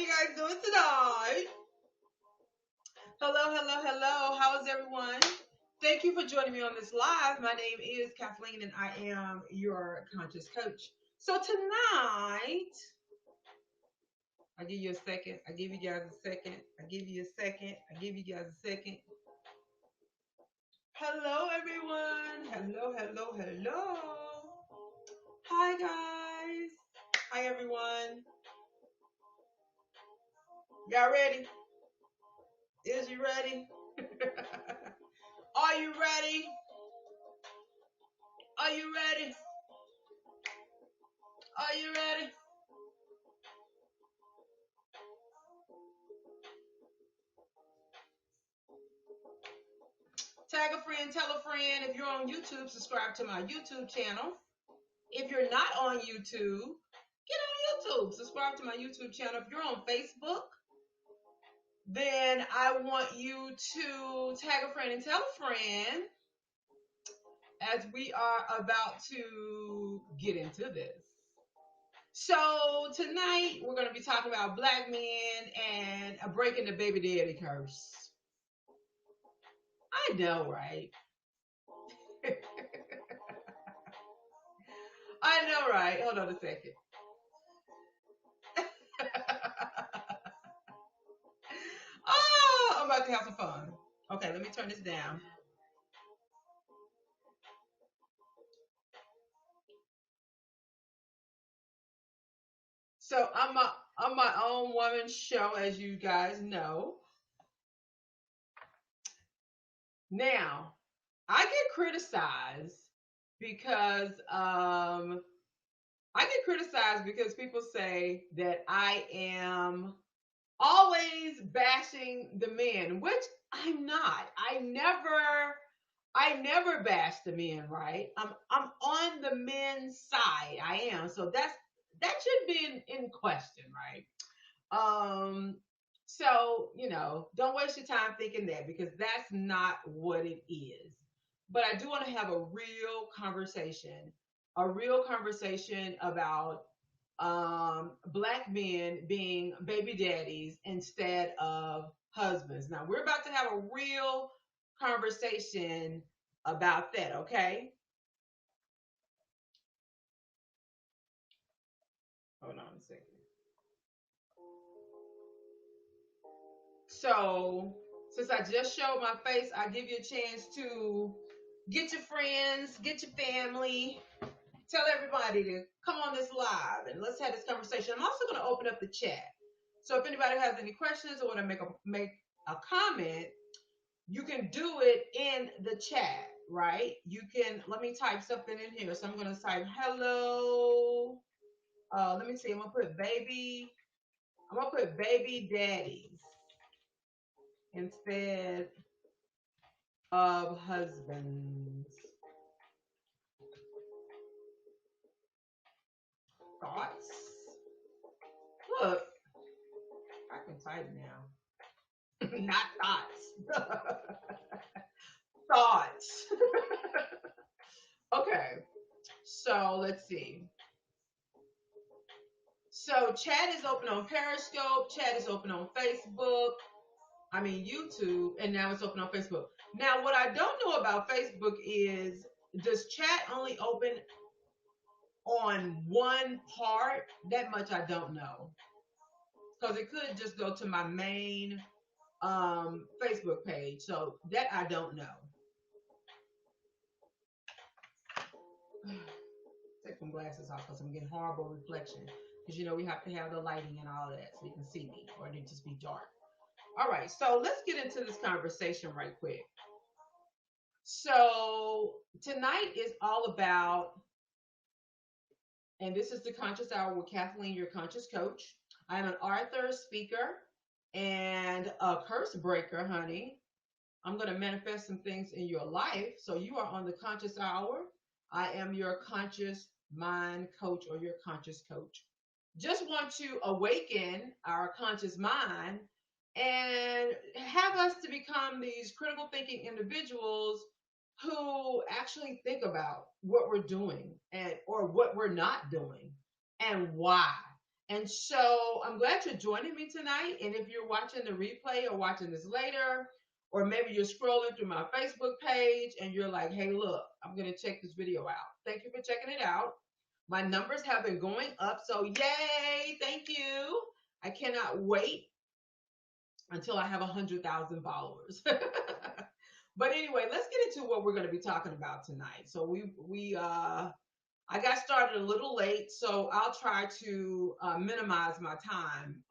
you guys doing tonight? Hello, hello, hello. How is everyone? Thank you for joining me on this live. My name is Kathleen and I am your conscious coach. So tonight, I'll give you a second. I give you guys a second. I give you a second. I give you guys a second. Hello, everyone. Hello, hello, hello. Hi, guys. Hi, everyone. Y'all ready? Is you ready? Are you ready? Are you ready? Are you ready? Tag a friend, tell a friend. If you're on YouTube, subscribe to my YouTube channel. If you're not on YouTube, get on YouTube. Subscribe to my YouTube channel. If you're on Facebook, then I want you to tag a friend and tell a friend as we are about to get into this. So tonight we're going to be talking about black men and breaking the baby daddy curse. I know, right? I know, right? Hold on a second. Oh, I'm about to have some fun. Okay, let me turn this down. So I'm my own woman show, as you guys know. Now, I get criticized because people say that I am always bashing the men, which I'm not. I never bash the men, right? I'm on the men's side. I am. So that should be in question, right? So, don't waste your time thinking that because that's not what it is. But I do want to have a real conversation about black men being baby daddies instead of husbands. Now, we're about to have a real conversation about that, okay? Hold on a second. So, since I just showed my face, I give you a chance to get your friends, get your family, tell everybody to come on this live and let's have this conversation. I'm also going to open up the chat. So if anybody has any questions or want to make a comment, you can do it in the chat, right? You can, let me type something in here. So I'm going to type hello. Let me see. I'm going to put baby daddies instead of husbands. Thoughts? Look, I can type now. Not thoughts. Thoughts. Okay. So let's see. So chat is open on Periscope. Chat is open on Facebook. I mean YouTube, and now it's open on Facebook. Now, what I don't know about Facebook is, does chat only open on one part? That much I don't know, because it could just go to my main Facebook page. So that I don't know. Take some glasses off because I'm getting horrible reflection. Because we have to have the lighting and all that so you can see me, or it just be dark. All right, so let's get into this conversation right quick. So tonight is all about, and this is the Conscious Hour with Kathleen, your conscious coach. I'm an author, speaker, and a curse breaker, honey. I'm going to manifest some things in your life. So you are on the Conscious Hour. I am your conscious mind coach or your conscious coach. Just want to awaken our conscious mind and have us to become these critical thinking individuals who actually think about what we're doing or what we're not doing and why. And so I'm glad you're joining me tonight. And if you're watching the replay or watching this later, or maybe you're scrolling through my Facebook page and you're like, hey, look, I'm going to check this video out. Thank you for checking it out. My numbers have been going up. So, yay. Thank you. I cannot wait until I have 100,000 followers. But anyway, let's get into what we're going to be talking about tonight. So I got started a little late, so I'll try to minimize my time,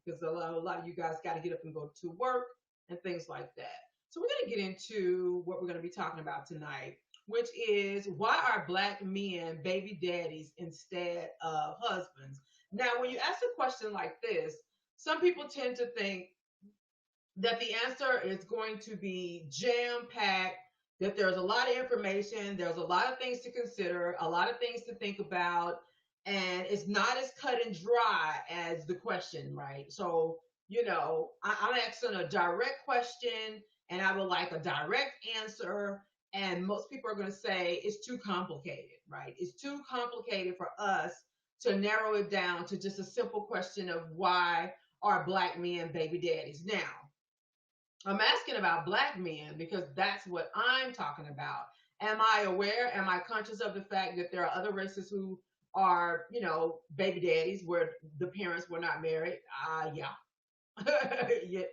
because a lot of you guys got to get up and go to work and things like that. So we're going to get into what we're going to be talking about tonight, which is why are black men baby daddies instead of husbands? Now, when you ask a question like this, some people tend to think that the answer is going to be jam packed, that there's a lot of information, there's a lot of things to consider, a lot of things to think about, and it's not as cut and dry as the question, right? So, I'm asking a direct question and I would like a direct answer. And most people are going to say it's too complicated, right? It's too complicated for us to narrow it down to just a simple question of why are black men baby daddies. Now, I'm asking about black men because that's what I'm talking about. Am I aware? Am I conscious of the fact that there are other races who are, baby daddies where the parents were not married? Yeah.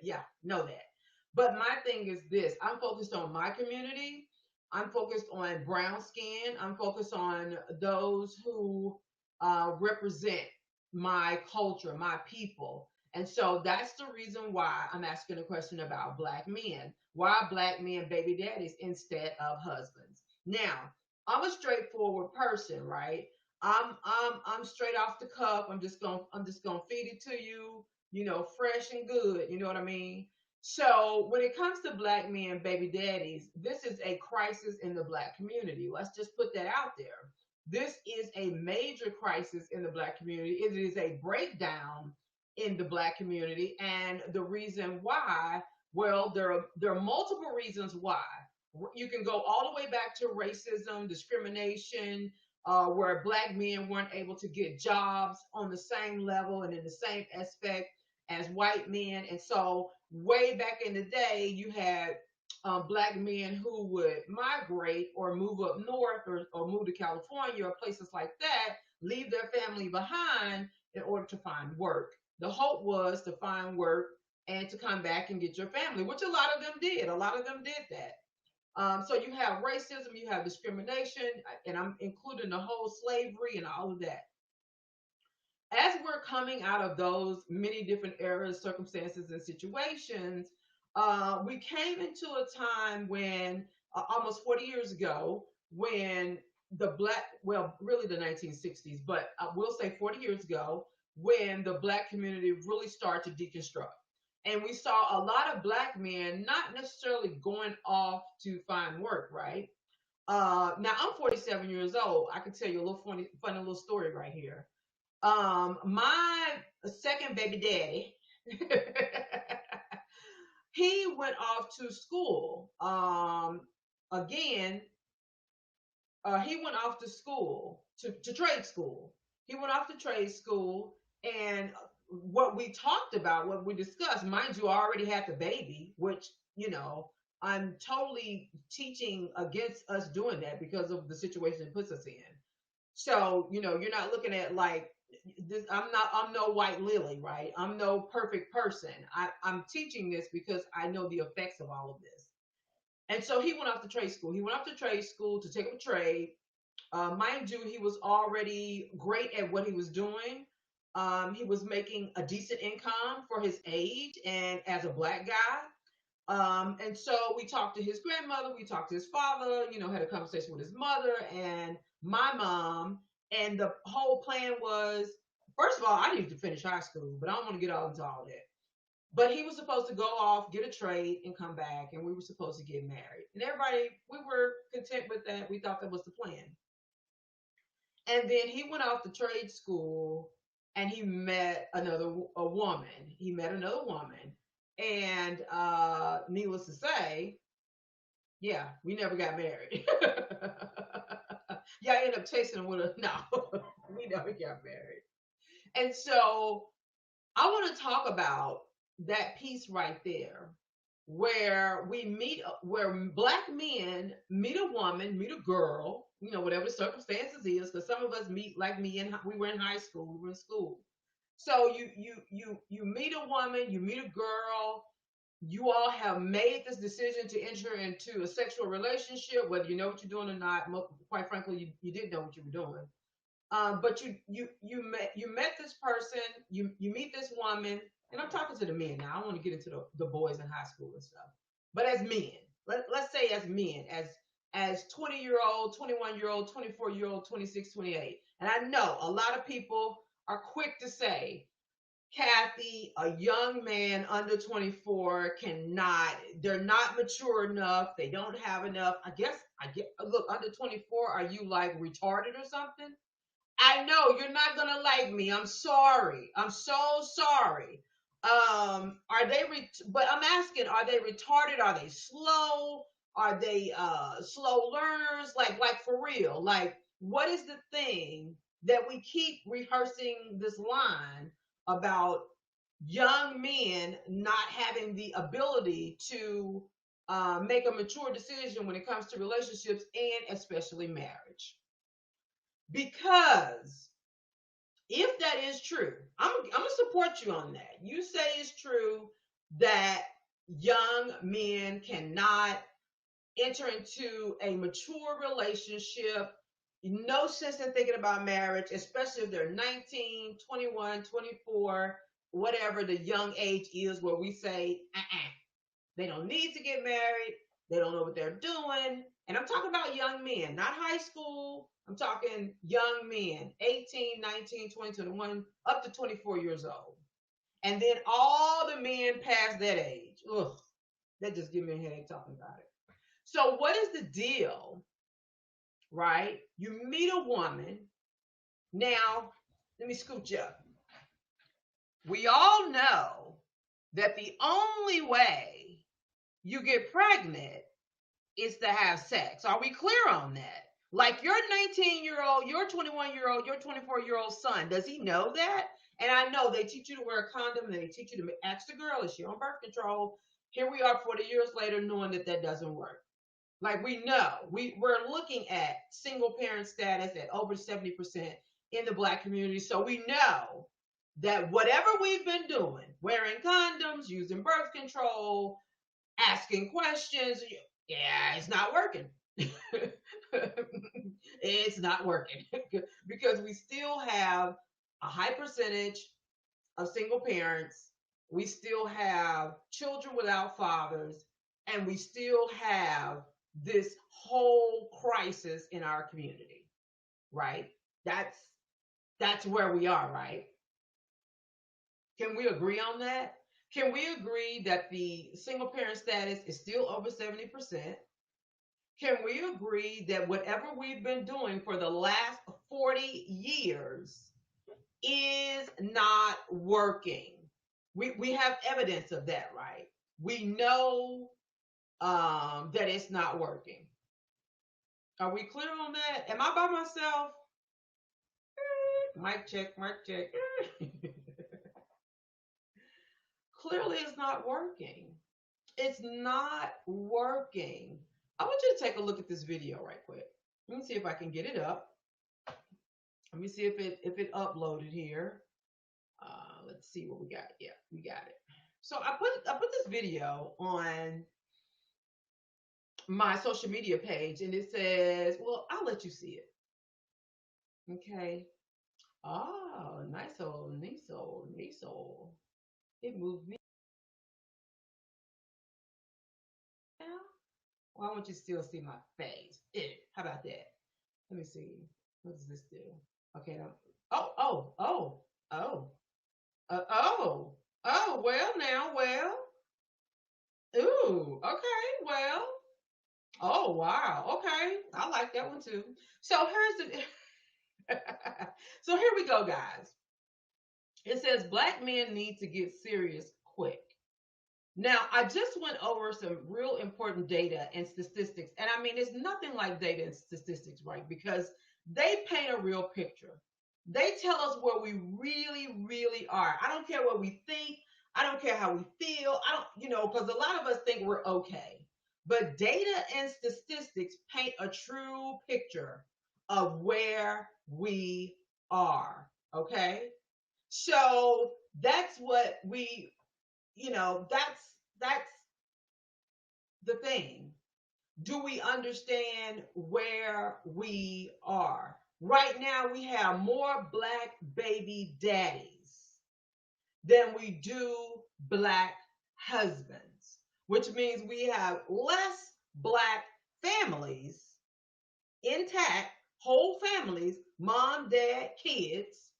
yeah, know that. But my thing is this, I'm focused on my community. I'm focused on brown skin. I'm focused on those who represent my culture, my people. And so that's the reason why I'm asking a question about black men. Why black men baby daddies instead of husbands? Now, I'm a straightforward person, right? I'm straight off the cuff. I'm just gonna feed it to you, fresh and good. You know what I mean? So when it comes to black men baby daddies, this is a crisis in the black community. Let's just put that out there. This is a major crisis in the black community. It is a breakdown in the black community. And the reason why, well, there are multiple reasons why. You can go all the way back to racism, discrimination, where black men weren't able to get jobs on the same level and in the same aspect as white men. And so, way back in the day, you had black men who would migrate or move up north or move to California or places like that, leave their family behind in order to find work. The hope was to find work and to come back and get your family, which a lot of them did. A lot of them did that. So you have racism, you have discrimination, and I'm including the whole slavery and all of that. As we're coming out of those many different eras, circumstances, and situations, we came into a time when almost 40 years ago, when well, really the 1960s, but we'll say 40 years ago, when the black community really started to deconstruct. And we saw a lot of black men not necessarily going off to find work, right? Now I'm 47 years old. I can tell you a little funny little story right here. My second baby daddy, he went off to school. Again, he went off to school to trade school. He went off to trade school, and what we talked about, what we discussed, mind you, I already had the baby, which I'm totally teaching against us doing that because of the situation it puts us in. So, you're not looking at like this. I'm no white lily, right? I'm no perfect person. I'm teaching this because I know the effects of all of this. And so he went off to trade school. He went off to trade school to take up a trade. Mind you, he was already great at what he was doing. He was making a decent income for his age and as a black guy. And so we talked to his grandmother, we talked to his father, had a conversation with his mother and my mom. And the whole plan was, first of all, I needed to finish high school, but I don't want to get all into all that. But he was supposed to go off, get a trade, and come back, and we were supposed to get married. And everybody, we were content with that. We thought that was the plan. And then he went off to trade school, and he met a woman. He met another woman, and needless to say, yeah, we never got married. Yeah, I ended up chasing him with a no. We never got married. And so I want to talk about that piece right there where where black men meet a woman, meet a girl, whatever the circumstances is, because some of us meet like me, and we were in high school, we were in school. So you meet a woman, you meet a girl, you all have made this decision to enter into a sexual relationship, whether you know what you're doing or not. Quite frankly, you didn't know what you were doing. But you met this person, you meet this woman, and I'm talking to the men now. I don't want to get into the boys in high school and stuff. But as men, let's say as men, as 20-year-old, 21-year-old, 24-year-old, 26, 28. And I know a lot of people are quick to say, Kathy, a young man under 24 cannot, they're not mature enough. They don't have enough. Look, under 24, are you like retarded or something? I know you're not gonna like me. I'm sorry. I'm so sorry. Are they? But I'm asking: are they retarded? Are they slow? Are they slow learners? Like for real? Like, what is the thing that we keep rehearsing this line about young men not having the ability to make a mature decision when it comes to relationships and especially marriage? Because if that is true, I'm gonna support you on that. You say it's true that young men cannot enter into a mature relationship. No sense in thinking about marriage, especially if they're 19, 21, 24, whatever the young age is, where we say, they don't need to get married. They don't know what they're doing. And I'm talking about young men, not high school. I'm talking young men, 18, 19, 20, 21, up to 24 years old. And then all the men past that age. Ugh, that just gives me a headache talking about it. So what is the deal, right? You meet a woman. Now, let me scooch up. We all know that the only way you get pregnant is to have sex. Are we clear on that? Like your 19-year-old, your 21-year-old, your 24-year-old son, does he know that? And I know they teach you to wear a condom, and they teach you to ask the girl, is she on birth control? Here we are 40 years later knowing that doesn't work. Like, we know. We're looking at single parent status at over 70% in the black community. So we know that whatever we've been doing, wearing condoms, using birth control, asking questions, yeah, it's not working. It's not working because we still have a high percentage of single parents. We still have children without fathers, and we still have this whole crisis in our community, right? That's where we are, right? Can we agree on that? Can we agree that the single parent status is still over 70%? Can we agree that whatever we've been doing for the last 40 years is not working? We have evidence of that, right? We know that it's not working. Are we clear on that? Am I by myself? Mic check, mic check. Clearly, it's not working. It's not working. I want you to take a look at this video right quick. Let me see if I can get it up. Let me see if it uploaded here. Let's see what we got. Yeah, we got it. So I put this video on my social media page, and it says, well, I'll let you see it. Okay. Oh, nice old. It moved me. Well, I want you to still see my face. How about that? Let me see. What does this do? Okay. Well, now, well. Ooh, okay, well. Oh, wow. Okay. I like that one too. So here's the So here we go, guys. It says black men need to get serious quick. Now, I just went over some real important data and statistics. And I mean, it's nothing like data and statistics, right? Because they paint a real picture. They tell us where we really, really are. I don't care what we think. I don't care how we feel. I don't, because a lot of us think we're okay. But data and statistics paint a true picture of where we are. Okay. So that's what that's the thing. Do we understand where we are? Right now, we have more black baby daddies than we do black husbands, which means we have less black families intact, whole families, mom, dad, kids,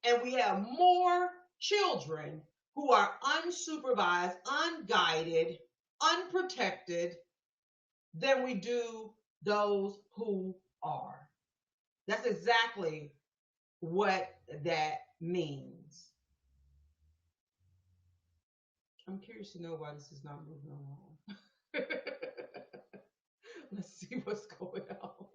and we have more children who are unsupervised, unguided, unprotected than we do those who are. That's exactly what that means. I'm curious to know why this is not moving along. Let's see what's going on.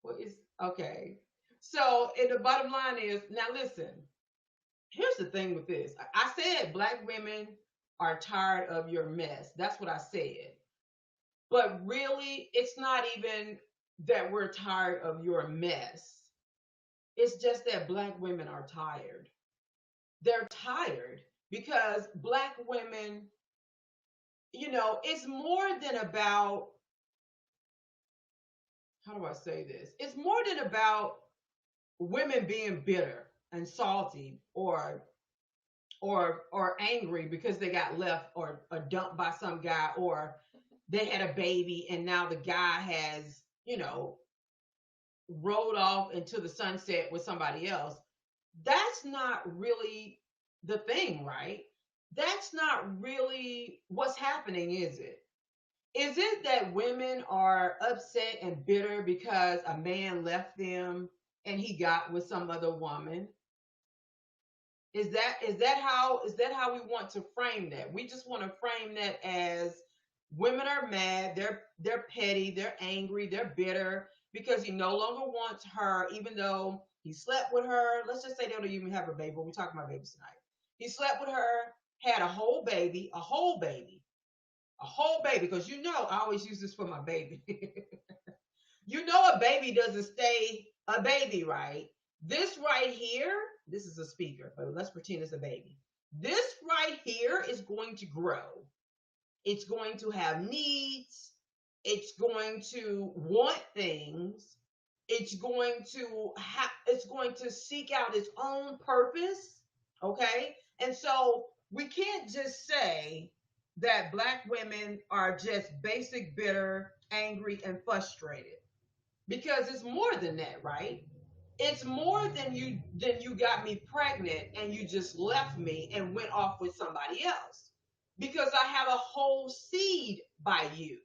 What is okay? So, and the bottom line is now listen, here's the thing with this. I said black women are tired of your mess. That's what I said. But really, it's not even that we're tired of your mess. It's just that black women are tired. They're tired because black women, it's more than about, how do I say this? It's more than about women being bitter and salty or angry because they got left or dumped by some guy, or they had a baby and now the guy has, rolled off into the sunset with somebody else. That's not really the thing, right? That's not really what's happening, is it? Is it that women are upset and bitter because a man left them and he got with some other woman? Is that how we want to frame that? We just want to frame that as women are mad, they're petty, they're angry, they're bitter because he no longer wants her, even though he slept with her. Let's just say they don't even have a baby, but we're talking about babies tonight. He slept with her, had a whole baby, a whole baby, a whole baby, because I always use this for my baby. A baby doesn't stay a baby, right? This right here, this is a speaker, but let's pretend it's a baby. This right here is going to grow. It's going to have needs. It's going to want things. It's going to seek out its own purpose. Okay? And so we can't just say that black women are just basic, bitter, angry, and frustrated. Because it's more than that, right? It's more than you got me pregnant and you just left me and went off with somebody else. Because I have a whole seed by you.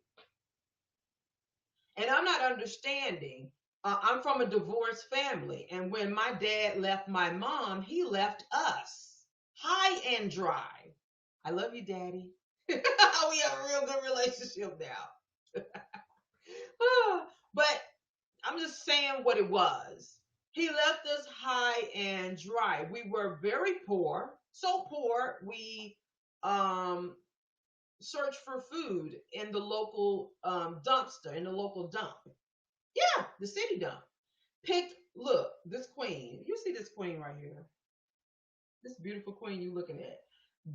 And I'm not understanding. I'm from a divorced family. And when my dad left my mom, he left us high and dry. I love you, Daddy. We have a real good relationship now. But I'm just saying what it was. He left us high and dry. We were very poor, so poor we searched for food in the local dumpster, in the local dump. Yeah, the city dump. Look, this queen. You see this queen right here? This beautiful queen you looking at.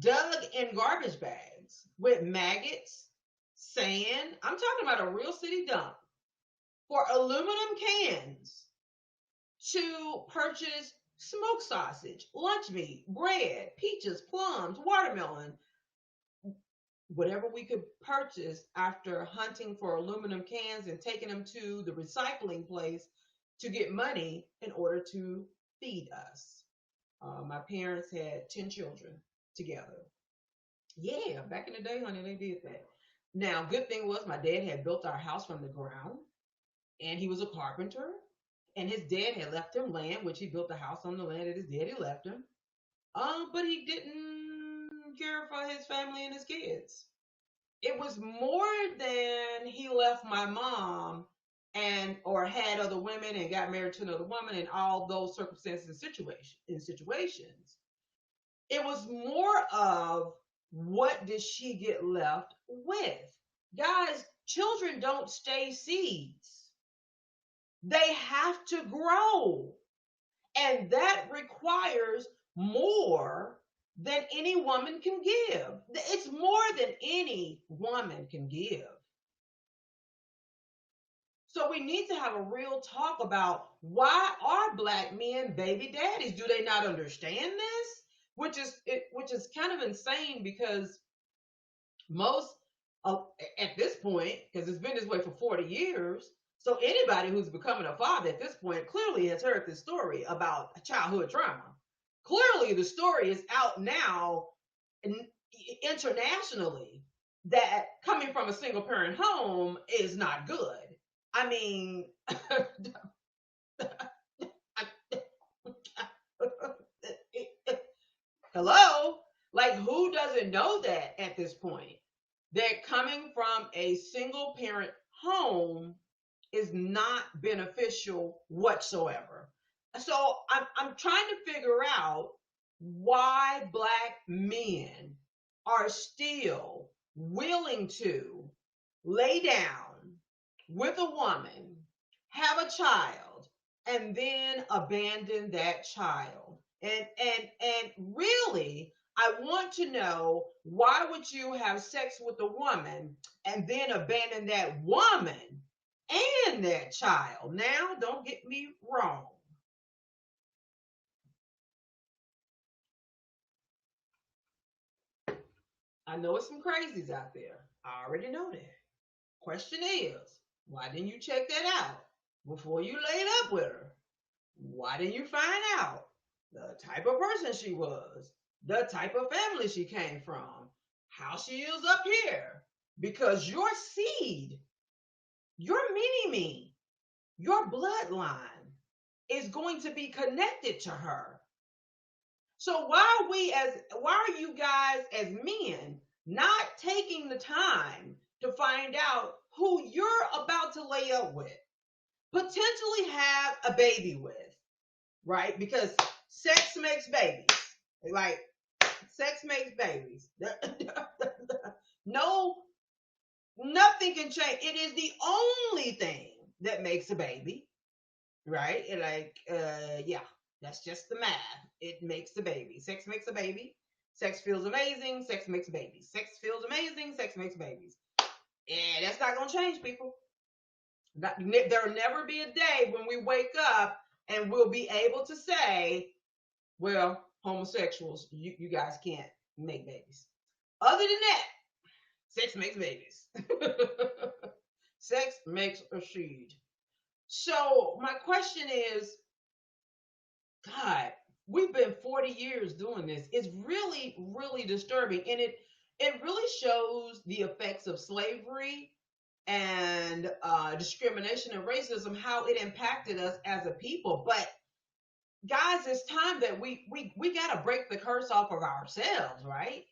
Dug in garbage bags with maggots, sand. I'm talking about a real city dump for aluminum cans to purchase smoked sausage, lunch meat, bread, peaches, plums, watermelon, whatever we could purchase after hunting for aluminum cans and taking them to the recycling place to get money in order to feed us. My parents had 10 children together. Yeah, back in the day, honey, they did that. Now, good thing was my dad had built our house from the ground, and he was a carpenter, and his dad had left him land, which he built the house on the land that his daddy left him. But he didn't care for his family and his kids. It was more than he left my mom and or had other women and got married to another woman and all those circumstances and situations. It was more of what did she get left with? Guys, children don't stay seeds. They have to grow. And that requires more than any woman can give. It's more than any woman can give. So we need to have a real talk about why are black men baby daddies? Do they not understand this? Which is kind of insane because most at this point, because it's been this way for 40 years, so anybody who's becoming a father at this point clearly has heard this story about childhood trauma. Clearly, the story is out now internationally that coming from a single parent home is not good. I mean, hello? Like, who doesn't know that at this point? That coming from a single parent home is not beneficial whatsoever. So I'm trying to figure out why black men are still willing to lay down with a woman, have a child, and then abandon that child. And really, I want to know, why would you have sex with a woman and then abandon that woman and that child? Now, don't get me wrong. I know it's some crazies out there. I already know that. Question is, why didn't you check that out before you laid up with her? Why didn't you find out the type of person she was, the type of family she came from, how she is up here? Because your seed, your mini-me, your bloodline is going to be connected to her. So why are you guys as men not taking the time to find out who you're about to lay up with, potentially have a baby with, right? Because sex makes babies. Like, sex makes babies. No, nothing can change. It is the only thing that makes a baby, right? Yeah, that's just the math. It makes the baby. Sex makes a baby. Sex feels amazing. Sex makes babies. Sex feels amazing. Sex makes babies. And that's not going to change, people. There'll never be a day when we wake up and we'll be able to say, well, homosexuals, you guys can't make babies. Other than that, sex makes babies. Sex makes a seed. So my question is, God, we've been 40 years doing this. It's really, really disturbing. And it really shows the effects of slavery and discrimination and racism, how it impacted us as a people. But guys, it's time that we got to break the curse off of ourselves, right?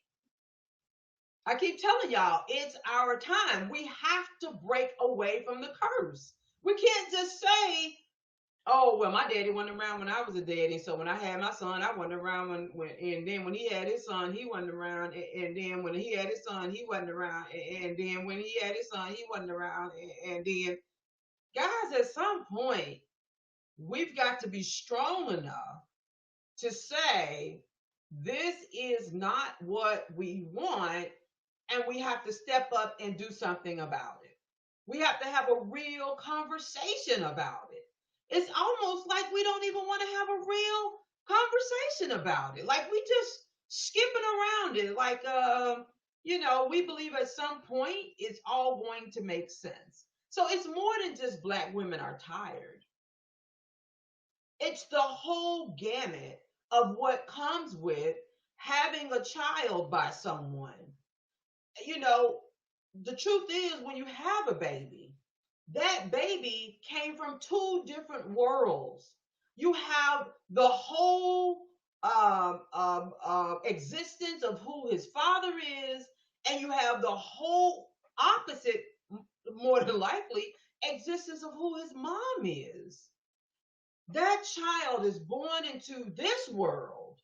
I keep telling y'all, it's our time. We have to break away from the curse. We can't just say, oh, well, my daddy wasn't around when I was a daddy, so when I had my son, I wasn't around and then when he had his son, he wasn't around, and then when he had his son, he wasn't around, and then when he had his son, he wasn't around, and then, guys, at some point, we've got to be strong enough to say, this is not what we want, and we have to step up and do something about it. We have to have a real conversation about it. It's almost like we don't even want to have a real conversation about it. Like, we just skipping around it. Like, we believe at some point it's all going to make sense. So it's more than just black women are tired. It's the whole gamut of what comes with having a child by someone. The truth is, when you have a baby, that baby came from two different worlds. You have the whole existence of who his father is, and you have the whole opposite, more than likely, existence of who his mom is. That child is born into this world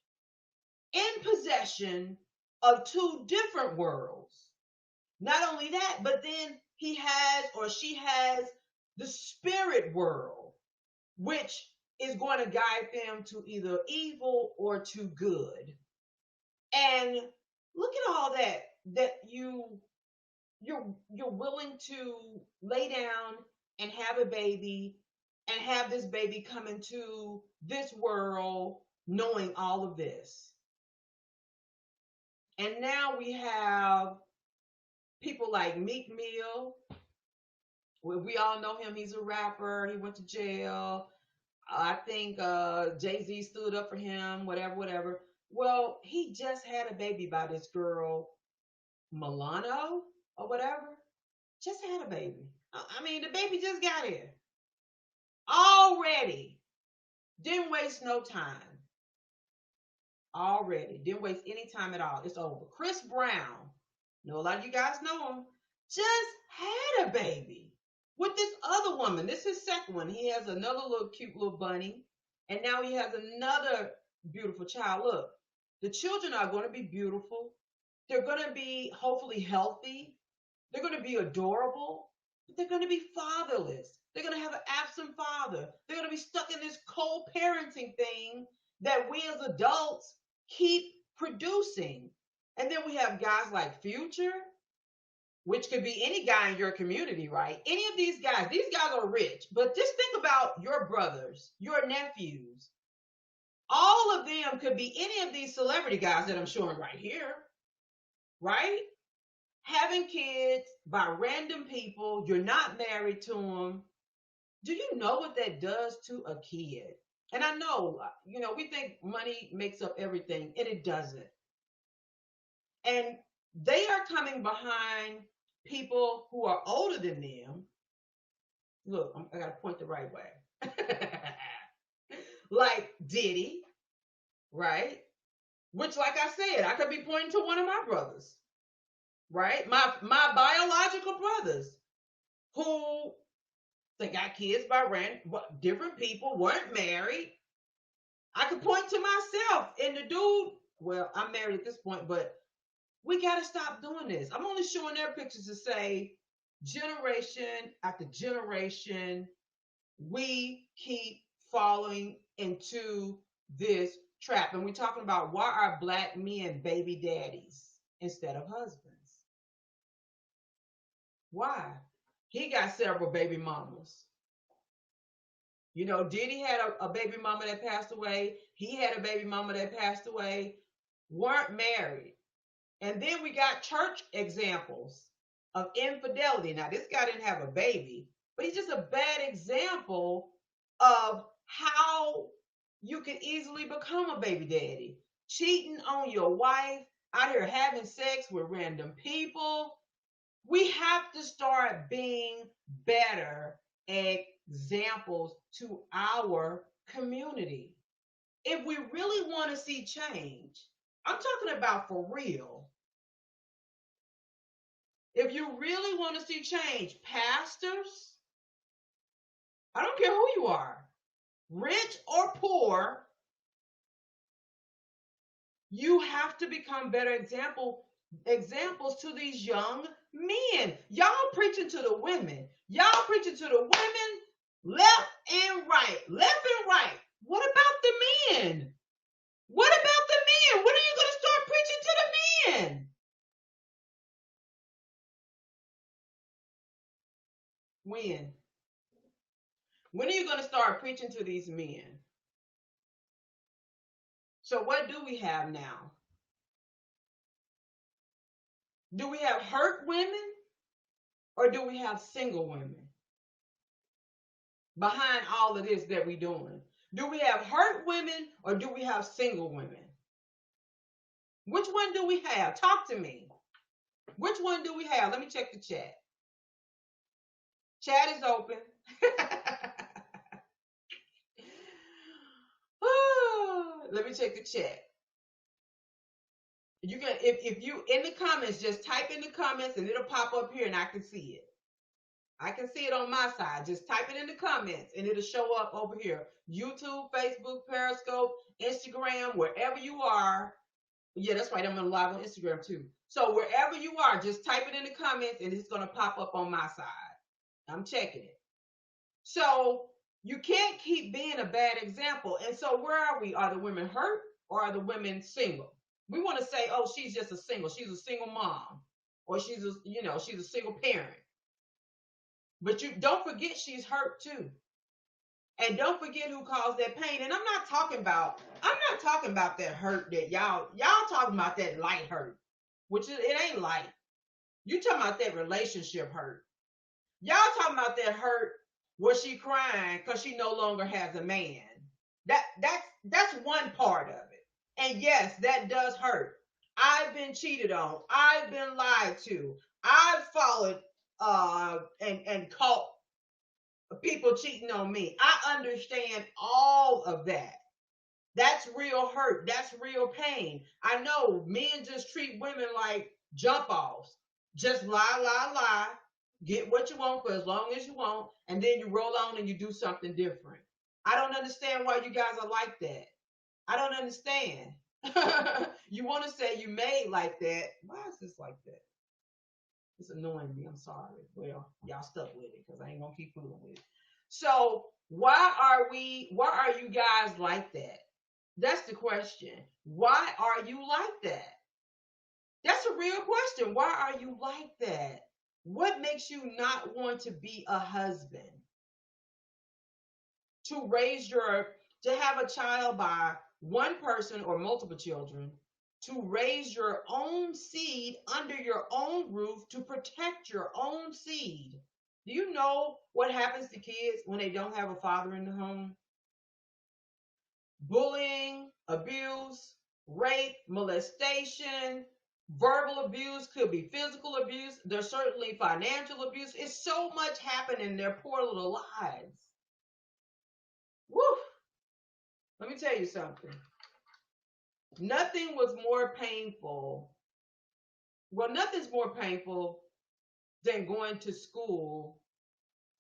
in possession of two different worlds. Not only that, but then he has or she has the spirit world, which is going to guide them to either evil or to good. And look at all that you're willing to lay down and have a baby and have this baby come into this world knowing all of this. And now we have people like Meek Mill. We all know him. He's a rapper. He went to jail. I think Jay-Z stood up for him, whatever. Well, he just had a baby by this girl, Milano or whatever. Just had a baby. I mean, the baby just got here. Already. Didn't waste no time. Already. Didn't waste any time at all. It's over. Chris Brown. Know a lot of you guys know him. Just had a baby with this other woman. This is his second one. He has another little cute little bunny. And now he has another beautiful child. Look, the children are going to be beautiful. They're going to be hopefully healthy. They're going to be adorable. But they're going to be fatherless. They're going to have an absent father. They're going to be stuck in this co-parenting thing that we as adults keep producing. And then we have guys like Future, which could be any guy in your community, right? Any of these guys are rich. But just think about your brothers, your nephews. All of them could be any of these celebrity guys that I'm showing right here, right? Having kids by random people. You're not married to them. Do you know what that does to a kid? And I know, we think money makes up everything, and it doesn't. And they are coming behind people who are older than them. Look, I got to point the right way. Like Diddy, right? Which, like I said, I could be pointing to one of my brothers, right? My biological brothers who they got kids by different people, weren't married. I could point to myself and the dude. Well, I'm married at this point, but we got to stop doing this. I'm only showing their pictures to say generation after generation, we keep falling into this trap. And we're talking about why are black men baby daddies instead of husbands? Why? He got several baby mamas. Diddy had a baby mama that passed away. He had a baby mama that passed away. Weren't married. And then we got church examples of infidelity. Now, this guy didn't have a baby, but he's just a bad example of how you can easily become a baby daddy. Cheating on your wife, out here having sex with random people. We have to start being better examples to our community. If we really want to see change, I'm talking about for real. If you really want to see change, pastors, I don't care who you are, rich or poor, you have to become better examples to these young men. Y'all preaching to the women. Y'all preaching to the women left and right. Left and right. What about the men? What about the men? When are you going to start preaching to the men? When? When are you going to start preaching to these men? So what do we have now? Do we have hurt women or do we have single women behind all of this that we're doing? Do we have hurt women or do we have single women? Which one do we have? Talk to me. Which one do we have? Let me check the chat. Chat is open. Let me check the chat. You can, if you in the comments, just type in the comments and it'll pop up here and I can see it. I can see it on my side. Just type it in the comments and it'll show up over here. YouTube, Facebook, Periscope, Instagram, wherever you are. Yeah, that's right. I'm on live on Instagram too. So wherever you are, just type it in the comments and it's going to pop up on my side. I'm checking it. So you can't keep being a bad example. And so where are we? Are the women hurt or are the women single? We want to say, oh, she's just a single. She's a single mom, or she's a, she's a single parent. But you don't forget she's hurt too. And don't forget who caused that pain. And I'm not talking about that hurt that y'all talking about, that light hurt, which it ain't light. You talking about that relationship hurt. Y'all talking about that hurt where she crying because she no longer has a man. That's one part of it. And yes, that does hurt. I've been cheated on. I've been lied to. I've followed and caught people cheating on me. I understand all of that. That's real hurt. That's real pain. I know men just treat women like jump offs. Just lie, get what you want for as long as you want, and then you roll on and you do something different. I don't understand why you guys are like that. I don't understand. You want to say you made like that. Why is this like that? It's annoying me. I'm sorry. Well, y'all stuck with it because I ain't gonna keep fooling with it. So why are you guys like that? That's the question. Why are you like that? That's a real question. Why are you like that? What makes you not want to be a husband? To have a child by one person or multiple children, to raise your own seed under your own roof, to protect your own seed. Do you know what happens to kids when they don't have a father in the home? Bullying, abuse, rape, molestation, verbal abuse, could be physical abuse. There's certainly financial abuse. It's so much happening in their poor little lives. Woo! Let me tell you something. Nothing was more painful. Well, nothing's more painful than going to school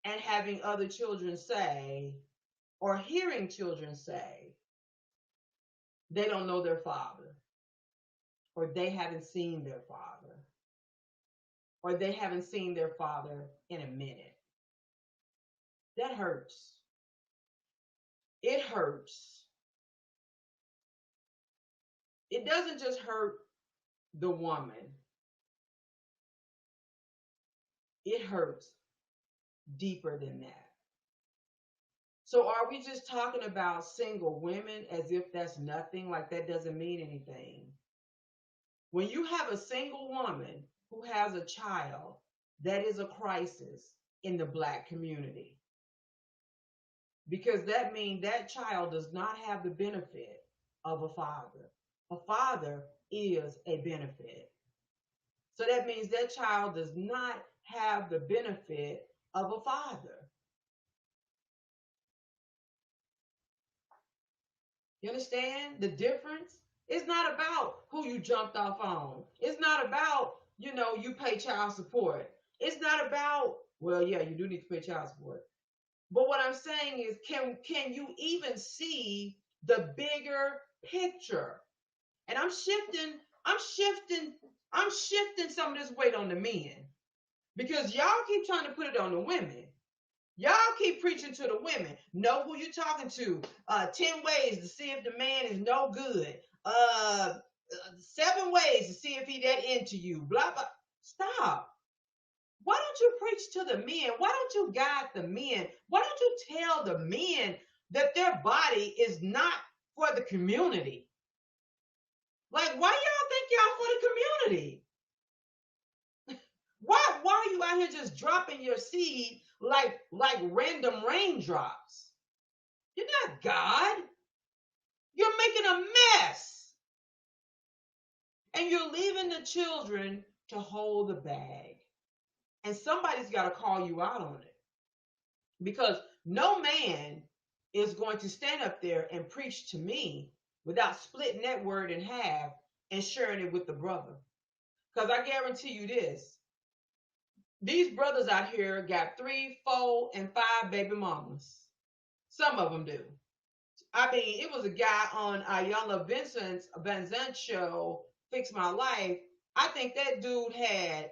and having other children say, or hearing children say, they don't know their father, or they haven't seen their father, or they haven't seen their father in a minute. That hurts. It hurts. It doesn't just hurt the woman. It hurts deeper than that. So are we just talking about single women as if that's nothing, like that doesn't mean anything? When you have a single woman who has a child, that is a crisis in the Black community. Because that means that child does not have the benefit of a father. A father is a benefit. So that means that child does not have the benefit of a father. You understand the difference? It's not about who you jumped off on. It's not about, you pay child support. It's not about, well, yeah, you do need to pay child support. But what I'm saying is, can you even see the bigger picture? And I'm shifting some of this weight on the men, because y'all keep trying to put it on the women. Y'all keep preaching to the women. Know who you're talking to. 10 ways to see if the man is no good. 7 ways to see if he that into you. Blah, blah. Stop. Why don't you preach to the men? Why don't you guide the men? Why don't you tell the men that their body is not for the community? Like, why y'all think y'all for the community? Why are you out here just dropping your seed like random raindrops? You're not God. You're making a mess. And you're leaving the children to hold the bag. And somebody's got to call you out on it. Because no man is going to stand up there and preach to me without splitting that word in half and sharing it with the brother. Because I guarantee you this. These brothers out here got 3, 4, and 5 baby mamas. Some of them do. I mean, it was a guy on Ayala Vincent's show, Fix My Life. I think that dude had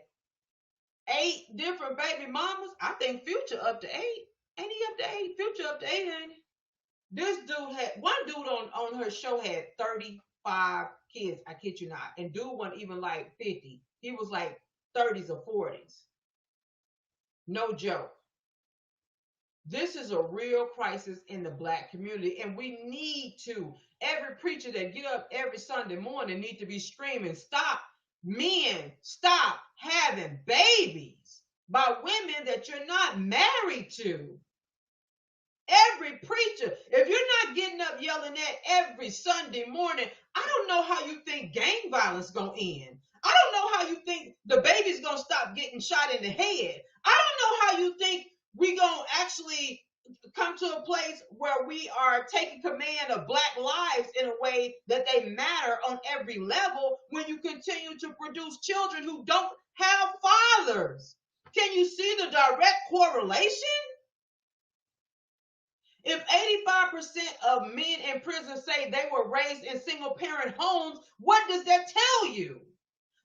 8 different baby mamas. I think Future up to 8. Ain't he up to 8? Future up to 8, ain't he? This dude had one dude on her show had 35 kids. I kid you not. And dude wasn't even like 50. He was like 30s or 40s. No joke. This is a real crisis in the black community, and we need to. Every preacher that get up every Sunday morning need to be screaming, "Stop, men! Stop having babies by women that you're not married to." Every preacher, if you're not getting up yelling that every Sunday morning, I don't know how you think gang violence gonna end. I don't know how you think the baby's gonna stop getting shot in the head. I don't know how you think we gonna actually come to a place where we are taking command of black lives in a way that they matter on every level when you continue to produce children who don't have fathers. Can you see the direct correlation? If 85% of men in prison say they were raised in single parent homes, what does that tell you?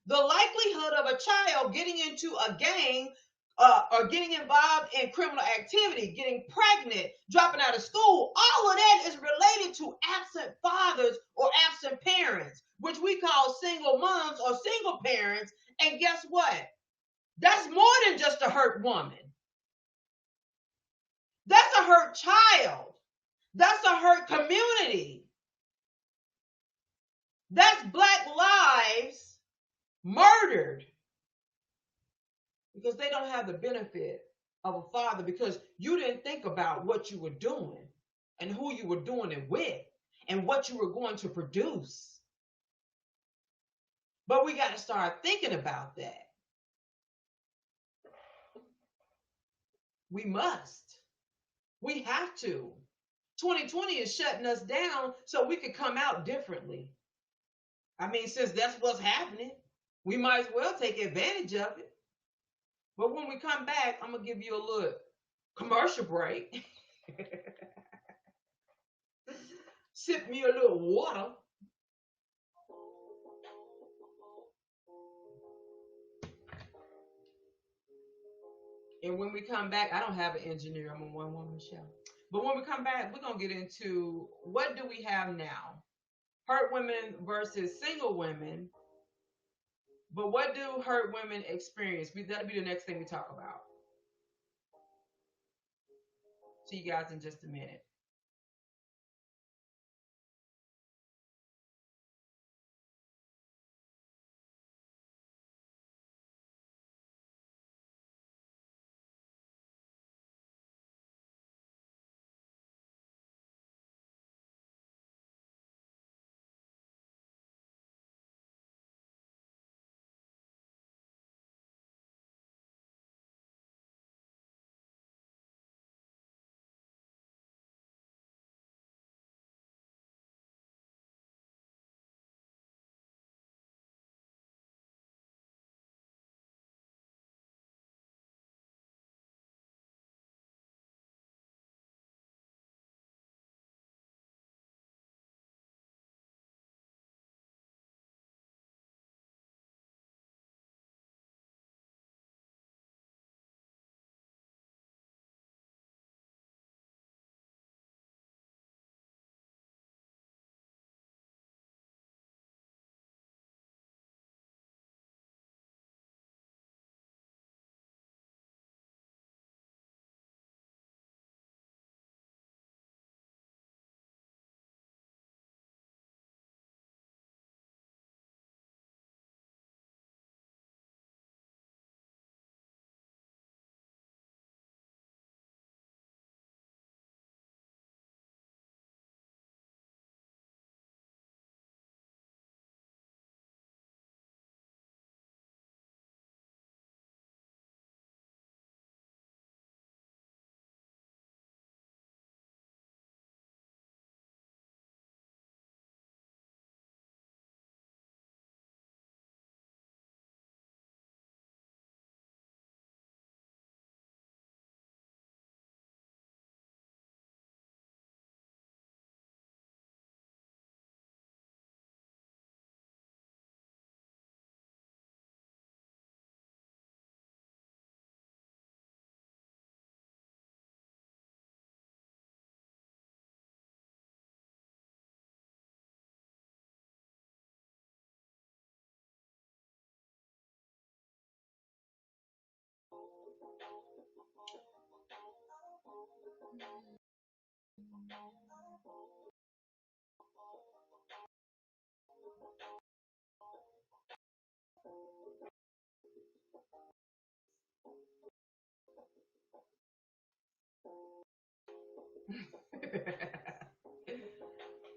The likelihood of a child getting into a gang or getting involved in criminal activity, getting pregnant, dropping out of school, all of that is related to absent fathers or absent parents, which we call single moms or single parents. And guess what? That's more than just a hurt woman. That's a hurt child. That's a hurt community. That's black lives murdered because they don't have the benefit of a father, because you didn't think about what you were doing and who you were doing it with and what you were going to produce. But we got to start thinking about that. We must. We have to. 2020 is shutting us down so we could come out differently. I mean, since that's what's happening, we might as well take advantage of it. But when we come back, I'm going to give you a little commercial break. Sip me a little water. And when we come back, I don't have an engineer. I'm a one-woman show. But when we come back, we're going to get into what do we have now? Hurt women versus single women. But what do hurt women experience? That'll be the next thing we talk about. See you guys in just a minute.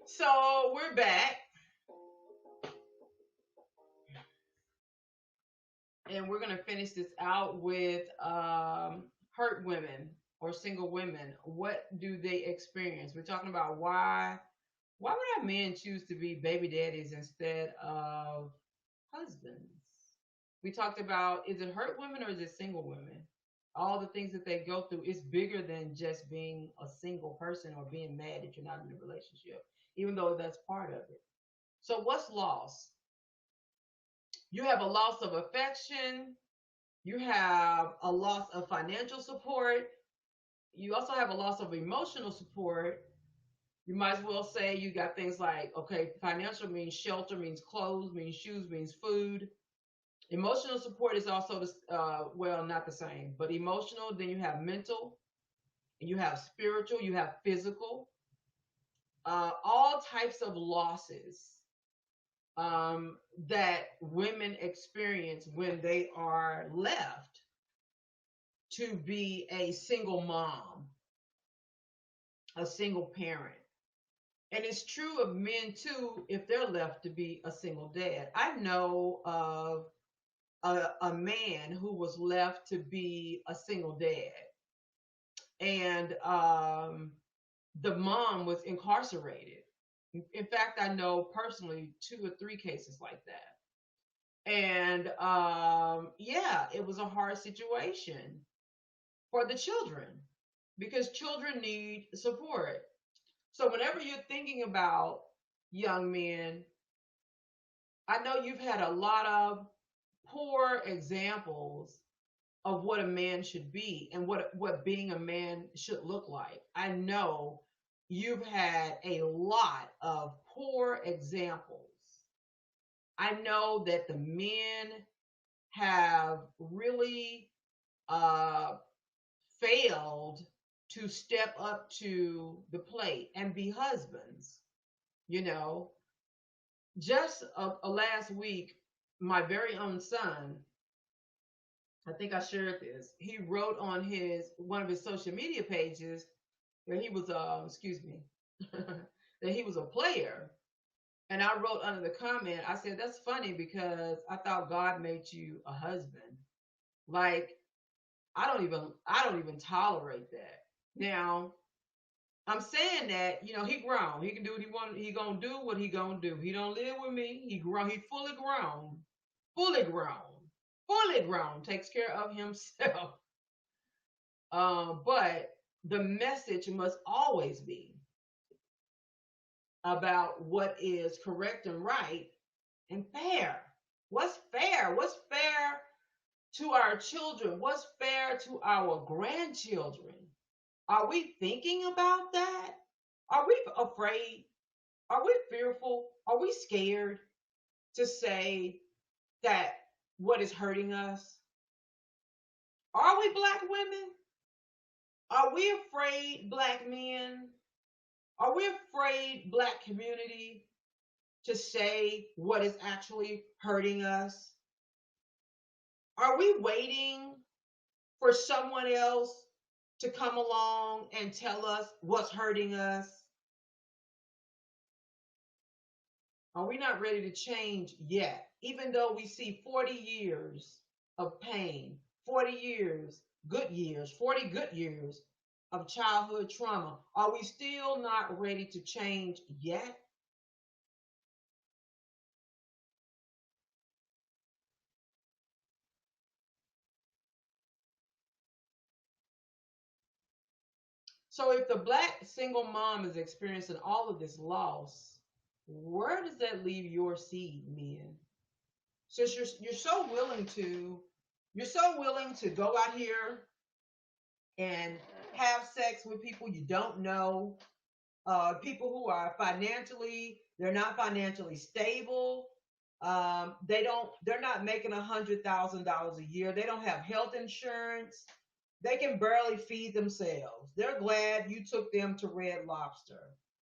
So we're back, and we're gonna finish this out with hurt women or single women. What do they experience? We're talking about why would our men choose to be baby daddies instead of husbands? We talked about, is it hurt women or is it single women? All the things that they go through is bigger than just being a single person or being mad that you're not in a relationship, even though that's part of it. So what's lost? You have a loss of affection, you have a loss of financial support, you also have a loss of emotional support. You might as well say you got things like, okay, financial means shelter, means clothes, means shoes, means food. Emotional support is also well, not the same, but emotional. Then you have mental, and you have spiritual, you have physical, all types of losses that women experience when they are left to be a single mom, a single parent. And it's true of men too if they're left to be a single dad. I know of a man who was left to be a single dad, and the mom was incarcerated. In fact, I know personally 2 or 3 cases like that. And yeah, it was a hard situation for the children because children need support. So whenever you're thinking about young men, I know you've had a lot of poor examples of what a man should be and what being a man should look like. I know you've had a lot of poor examples. I know that the men have really uh, failed to step up to the plate and be husbands. You know, just last week, my very own son, I think I shared this. He wrote on his one of his social media pages that he was excuse me that he was a player. And I wrote under the comment, I said, that's funny because I thought God made you a husband. Like, I don't even tolerate that. Now, I'm saying that, he grown. He can do what he want. He gonna do what he gonna do. He don't live with me. He grown. He fully grown. Fully grown. Fully grown. Takes care of himself. But the message must always be about what is correct and right and fair. What's fair? What's fair to our children? What's fair to our grandchildren? Are we thinking about that? Are we afraid? Are we fearful? Are we scared to say that what is hurting us? Are we black women? Are we afraid, black men? Are we afraid, black community, to say what is actually hurting us? Are we waiting for someone else to come along and tell us what's hurting us? Are we not ready to change yet? Even though we see 40 years of pain, 40 years, 40 good years of childhood trauma, are we still not ready to change yet? So if the black single mom is experiencing all of this loss, where does that leave your seed, men? Since you're so willing to go out here and have sex with people you don't know, people who are they're not financially stable. They're not making $100,000 a year. They don't have health insurance. They can barely feed themselves. They're glad you took them to Red Lobster.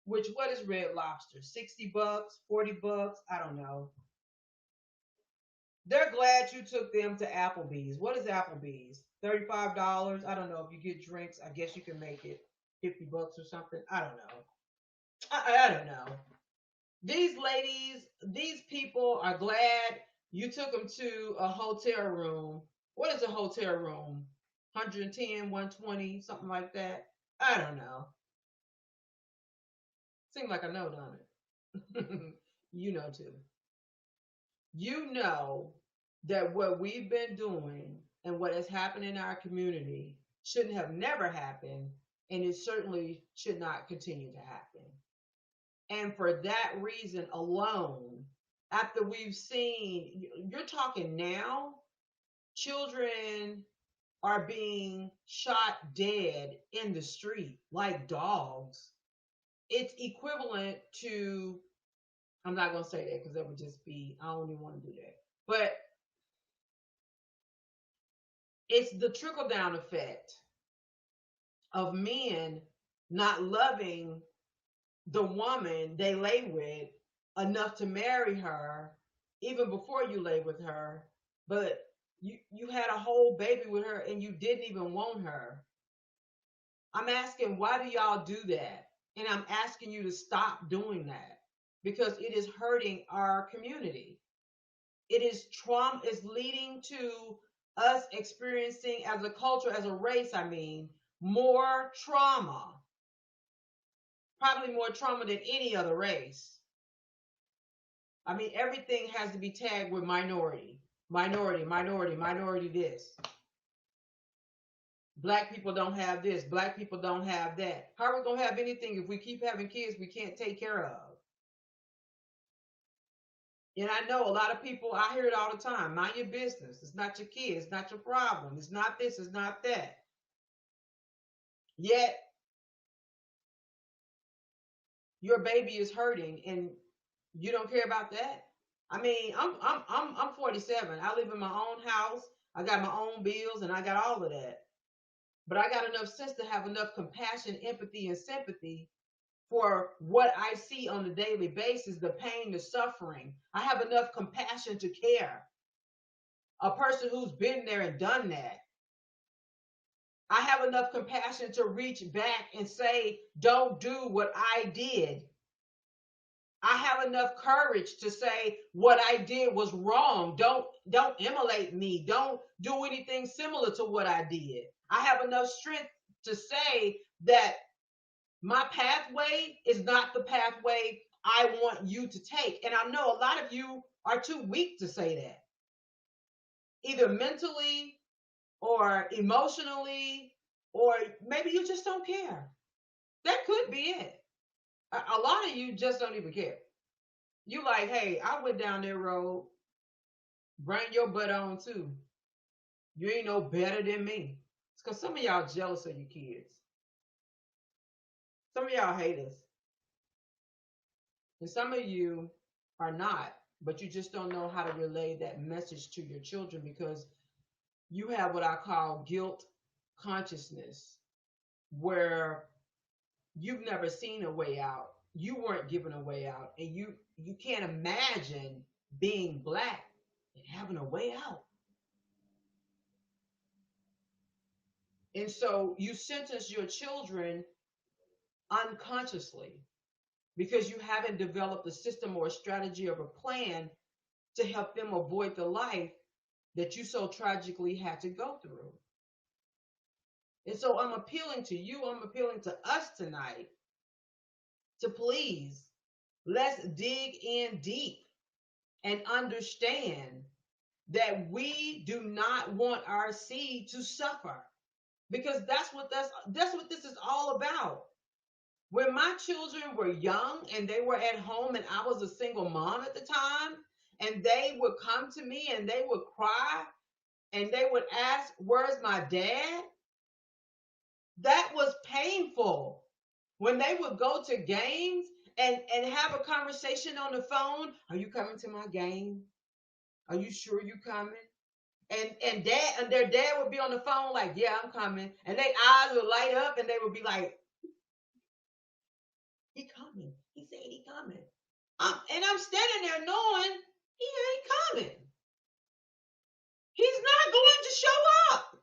Which, what is Red Lobster? $60, $40? I don't know. They're glad you took them to Applebee's. What is Applebee's? $35? I don't know. If you get drinks, I guess you can make it $50 or something. I don't know. I don't know. These ladies, these people are glad you took them to a hotel room. What is a hotel room? 110, 120, something like that. I don't know. Seems like I know, don't it? You know too. You know that what we've been doing and what has happened in our community shouldn't have never happened, and it certainly should not continue to happen. And for that reason alone, after we've seen, you're talking now, children are being shot dead in the street like dogs. It's equivalent to, I'm not going to say that because that would just be, I don't even want to do that. But it's the trickle down effect of men not loving the woman they lay with enough to marry her even before you lay with her, but you had a whole baby with her and you didn't even want her. I'm asking, why do y'all do that? And I'm asking you to stop doing that because it is hurting our community. It is trauma, is leading to us experiencing as a culture, as a race, I mean, more trauma, probably more trauma than any other race. I mean, everything has to be tagged with minority, minority, minority, minority this. Black people don't have this. Black people don't have that. How are we going to have anything if we keep having kids we can't take care of? And I know a lot of people, I hear it all the time. Mind your business. It's not your kid. It's not your problem. It's not this. It's not that. Yet your baby is hurting and you don't care about that. I mean, I'm 47. I live in my own house. I got my own bills and I got all of that. But I got enough sense to have enough compassion, empathy, and sympathy for what I see on a daily basis, the pain, the suffering. I have enough compassion to care. A person who's been there and done that. I have enough compassion to reach back and say, don't do what I did. I have enough courage to say what I did was wrong. Don't emulate me. Don't do anything similar to what I did. I have enough strength to say that my pathway is not the pathway I want you to take. And I know a lot of you are too weak to say that. Either mentally or emotionally, or maybe you just don't care. That could be it. A lot of you just don't even care. You like, hey, I went down that road. Bring your butt on too. You ain't no better than me. It's because some of y'all jealous of your kids. Some of y'all hate us. And some of you are not, but you just don't know how to relay that message to your children because you have what I call guilt consciousness, where you've never seen a way out. You weren't given a way out, and you can't imagine being black and having a way out. And so you sentence your children unconsciously because you haven't developed a system or a strategy or a plan to help them avoid the life that you so tragically had to go through. And so I'm appealing to you, I'm appealing to us tonight to please, let's dig in deep and understand that we do not want our seed to suffer, because that's what this is all about. When my children were young and they were at home and I was a single mom at the time, and they would come to me and they would cry and they would ask, where's my dad? That was painful. When they would go to games and have a conversation on the phone, are you coming to my game? Are you sure you're coming? And their dad would be on the phone like, yeah, I'm coming. And their eyes would light up and they would be like, he coming. He said he coming. And I'm standing there knowing he ain't coming. He's not going to show up.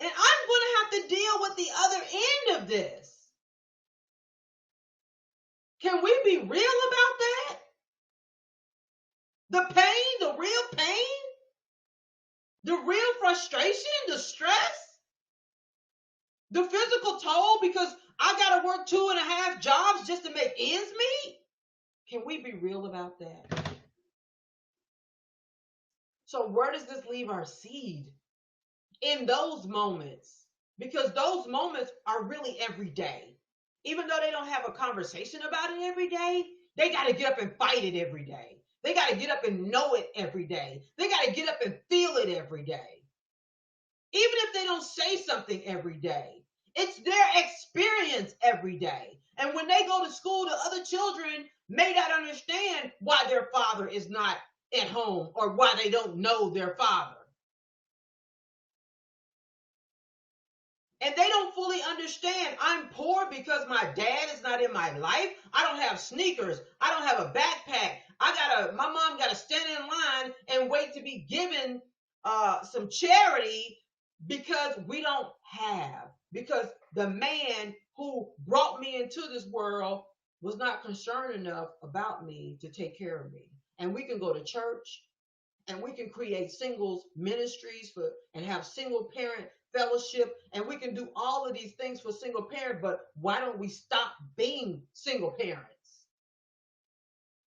And I'm going to have to deal with the other end of this. Can we be real about that? The pain, the real pain, the real frustration, the stress, the physical toll because I got to work 2.5 jobs just to make ends meet. Can we be real about that? So where does this leave our seed in those moments? Because those moments are really every day. Even though they don't have a conversation about it every day, they got to get up and fight it every day. They got to get up and know it every day. They got to get up and feel it every day. Even if they don't say something every day, it's their experience every day. And when they go to school, the other children may not understand why their father is not at home or why they don't know their father. And they don't fully understand I'm poor because my dad is not in my life. I don't have sneakers. I don't have a backpack. My mom gotta stand in line and wait to be given some charity because we don't have. Because the man who brought me into this world was not concerned enough about me to take care of me. And we can go to church and we can create singles ministries and have single parent fellowship, and we can do all of these things for single parent, but why don't we stop being single parents?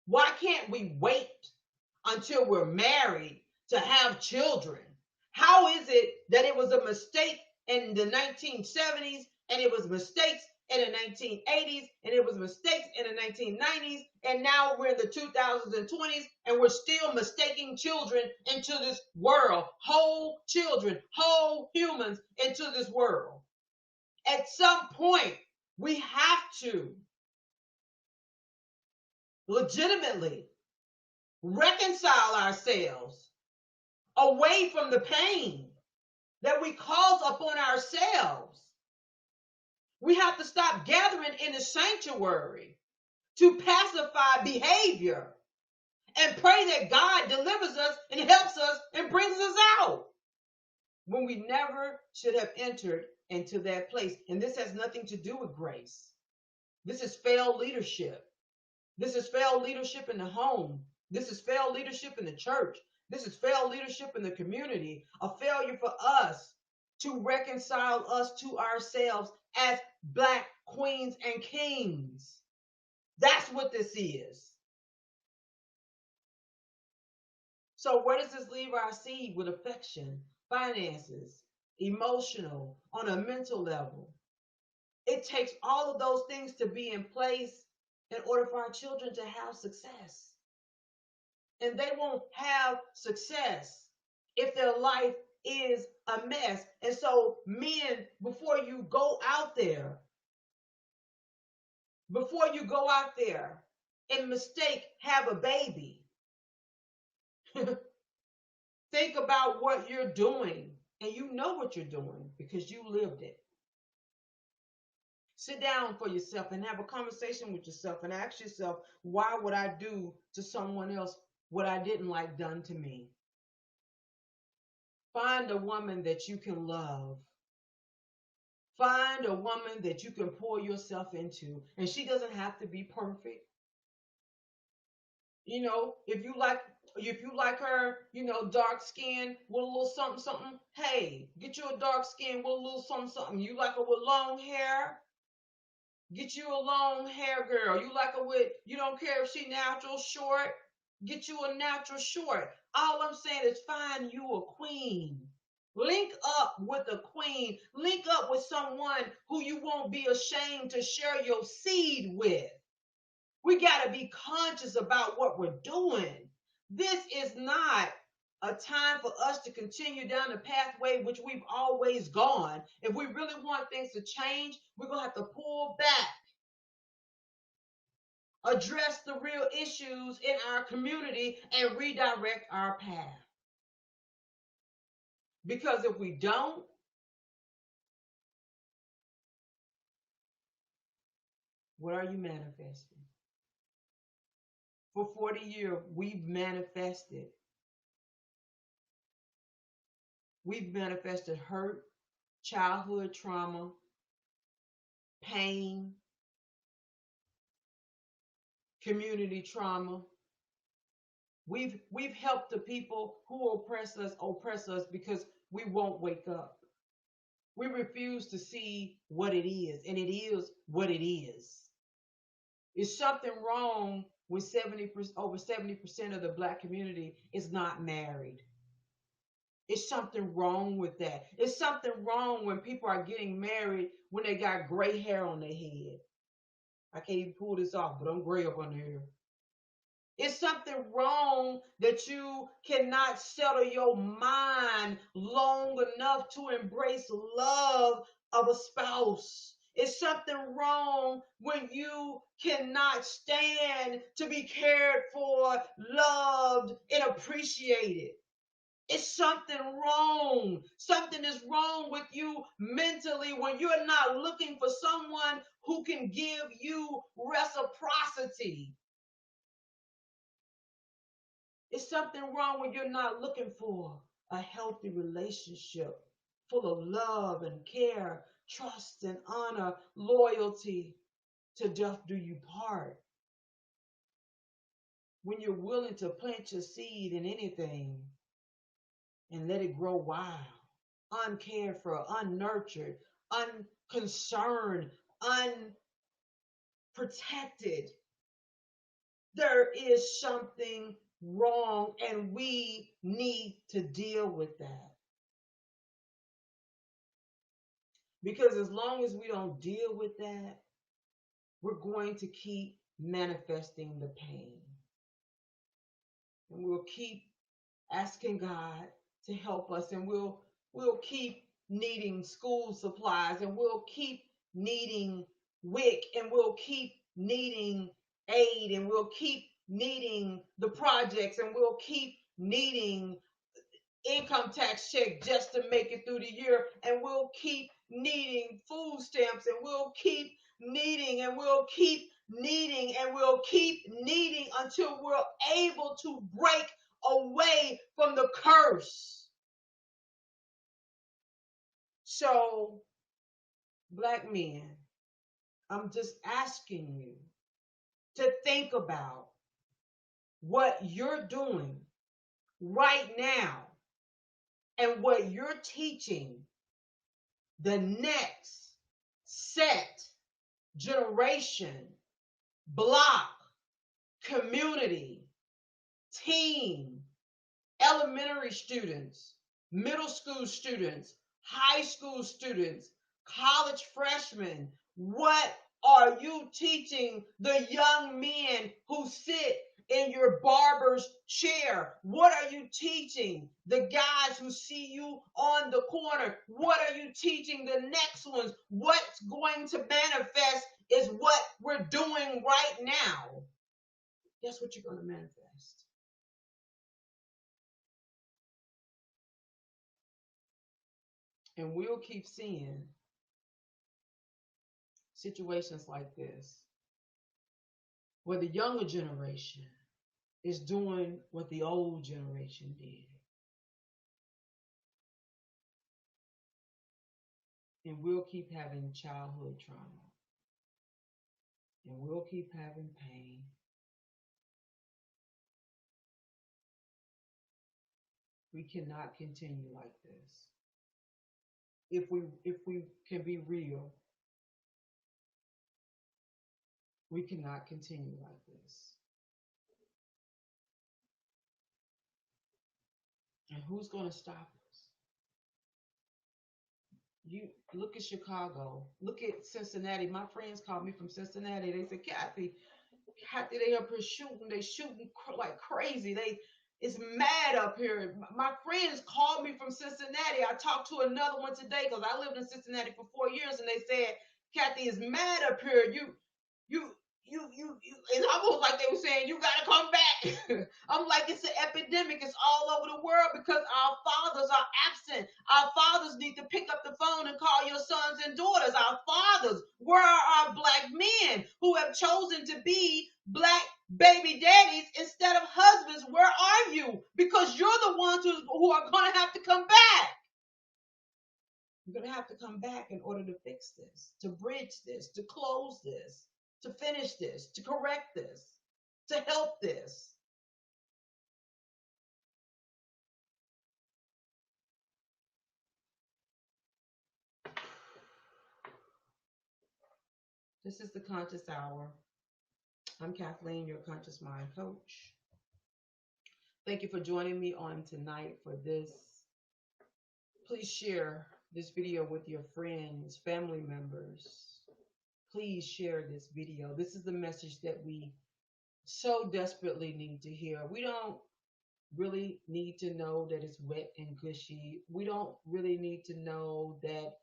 Why can't we wait until we're married to have children? How is it that it was a mistake in the 1970s and it was mistakes in the 1980s and it was mistakes in the 1990s, and now we're in the 2020s and we're still mistaking children into this world, whole children, whole humans into this world? At some point, we have to legitimately reconcile ourselves away from the pain that we cause upon ourselves. We have to stop gathering in the sanctuary to pacify behavior and pray that God delivers us and helps us and brings us out when we never should have entered into that place. And this has nothing to do with grace. This is failed leadership. This is failed leadership in the home. This is failed leadership in the church. This is failed leadership in the community. A failure for us to reconcile us to ourselves as Black queens and kings. That's what this is. So where does this leave our seed? With affection, finances, emotional, on a mental level? It takes all of those things to be in place in order for our children to have success. And they won't have success if their life is a mess. And so, men, before you go out there and mistake have a baby, think about what you're doing. And you know what you're doing because you lived it. Sit down for yourself and have a conversation with yourself and ask yourself, why would I do to someone else what I didn't like done to me? Find a woman that you can love. Find a woman that you can pour yourself into. And she doesn't have to be perfect. You know, if you like her, dark skin with a little something, something, hey, get you a dark skin with a little something, something. You like her with long hair? Get you a long hair girl. You like her with, you don't care if she natural short, get you a natural short. All I'm saying is find you a queen. Link up with a queen. Link up with someone who you won't be ashamed to share your seed with. We got to be conscious about what we're doing. This is not a time for us to continue down the pathway which we've always gone. If we really want things to change, we're going to have to pull back, address the real issues in our community, and redirect our path. Because if we don't, what are you manifesting? For 40 years, we've manifested. We've manifested hurt, childhood trauma, pain, community trauma. We've helped the people who oppress us because we won't wake up. We refuse to see what it is, and it is what it is. Is something wrong when over 70% of the black community is not married? Is something wrong with that? Is something wrong when people are getting married when they got gray hair on their head? I can't even pull this off, but I'm gray up under here. Is something wrong that you cannot settle your mind long enough to embrace love of a spouse? Is something wrong when you cannot stand to be cared for, loved, and appreciated? Is something wrong? Something is wrong with you mentally when you're not looking for someone who can give you reciprocity. Is something wrong when you're not looking for a healthy relationship full of love and care, trust and honor, loyalty to death do you part? When you're willing to plant your seed in anything and let it grow wild, uncared for, unnurtured, unconcerned, unprotected, there is something wrong, and we need to deal with that. Because as long as we don't deal with that, we're going to keep manifesting the pain. And we'll keep asking God to help us, and we'll keep needing school supplies, and we'll keep needing WIC, and we'll keep needing aid, and we'll keep needing the projects, and we'll keep needing income tax check just to make it through the year, and we'll keep needing food stamps, and we'll keep needing, and we'll keep needing, and we'll keep needing until we're able to break away from the curse. So, black men, I'm just asking you to think about what you're doing right now and what you're teaching the next set, generation, block, community, team, elementary students, middle school students, high school students, college freshmen. What are you teaching the young men who sit in your barber's chair? What are you teaching the guys who see you on the corner? What are you teaching the next ones? What's going to manifest is what we're doing right now. That's what you're going to manifest. And we'll keep seeing situations like this where the younger generation is doing what the old generation did. And we'll keep having childhood trauma. And we'll keep having pain. We cannot continue like this. If we can be real, we cannot continue like this. And who's going to stop us? You look at Chicago, look at Cincinnati. My friends called me from Cincinnati. They said, Kathy, they up here shooting. They shooting like crazy. It's mad up here. My friends called me from Cincinnati. I talked to another one today because I lived in Cincinnati for 4 years, and they said, Kathy, is mad up here. it's almost like they were saying, you gotta come back. I'm like, it's an epidemic. It's all over the world because our fathers are absent. Our fathers need to pick up the phone and call your sons and daughters. Our fathers, where are our black men who have chosen to be black baby daddies instead of husbands? Where are you? Because you're the ones who are going to have to come back. You're going to have to come back in order to fix this, to bridge this, to close this, to finish this, to correct this, to help this. This is the Conscious Hour. I'm Kathleen, your Conscious Mind Coach. Thank you for joining me on tonight for this. Please share this video with your friends, family members. Please share this video. This is the message that we so desperately need to hear. We don't really need to know that it's wet and gushy. We don't really need to know that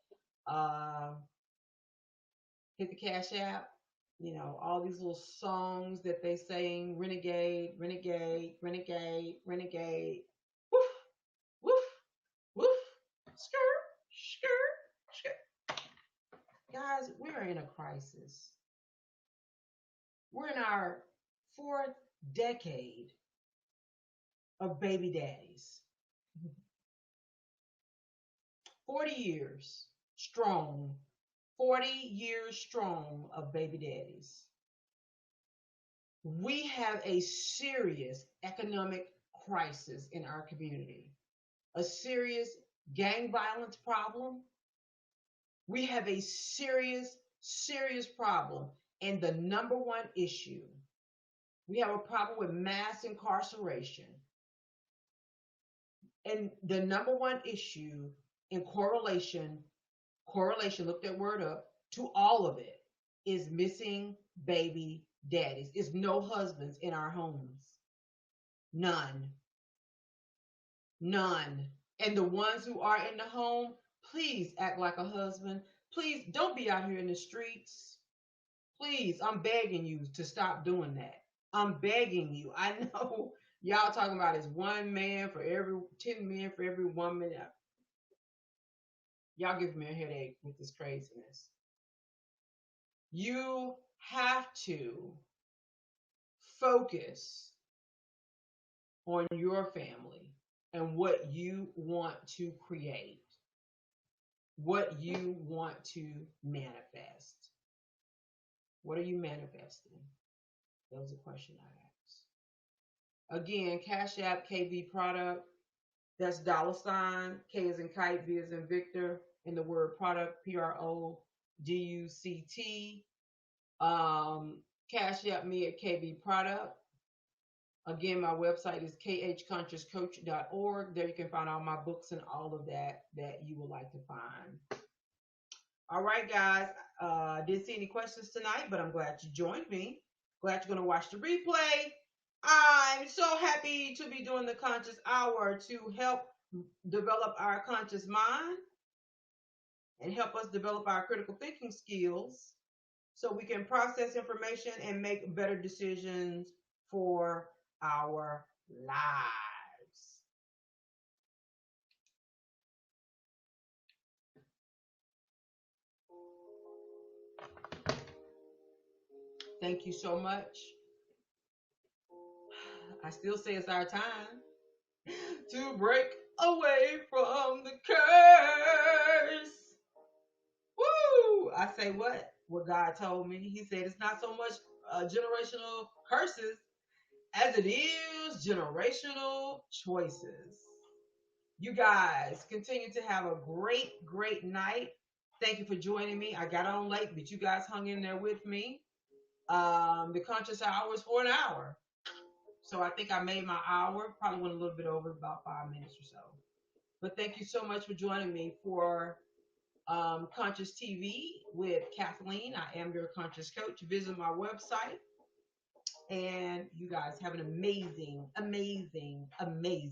hit the Cash App, all these little songs that they sing, renegade, renegade, renegade, renegade, woof, woof, woof, skirt, skirt, skirt. Guys, we're in a crisis. We're in our fourth decade of baby daddies. 40 years strong. 40 years strong of baby daddies. We have a serious economic crisis in our community, a serious gang violence problem. We have a serious, serious problem. And the number one issue, we have a problem with mass incarceration. And the number one issue in correlation, look that word up, to all of it is missing baby daddies. Is no husbands in our homes. None. None. And the ones who are in the home, please act like a husband. Please don't be out here in the streets. Please, I'm begging you to stop doing that. I'm begging you. I know y'all talking about is 1 man for every 10 men for every woman. Y'all give me a headache with this craziness. You have to focus on your family and what you want to create, what you want to manifest. What are you manifesting? That was a question I asked. Again, Cash App, KB Product. That's $, K as in kite, V as in Victor, and the word product, PRODUCT. Cash App me at KB Product. Again, my website is khconsciouscoach.org. There you can find all my books and all of that you would like to find. All right, guys. Didn't see any questions tonight, but I'm glad you joined me. Glad you're going to watch the replay. I'm so happy to be doing the Conscious Hour to help develop our conscious mind and help us develop our critical thinking skills so we can process information and make better decisions for our lives. Thank you so much. I still say it's our time to break away from the curse. Woo! I say what? What God told me. He said it's not so much generational curses as it is generational choices. You guys continue to have a great, great night. Thank you for joining me. I got on late, but you guys hung in there with me. The Conscious Hour is for an hour. So I think I made my hour. Probably went a little bit over, about 5 minutes or so. But thank you so much for joining me for Conscious TV with Kathleen. I am your Conscious Coach. Visit my website. And you guys have an amazing, amazing, amazing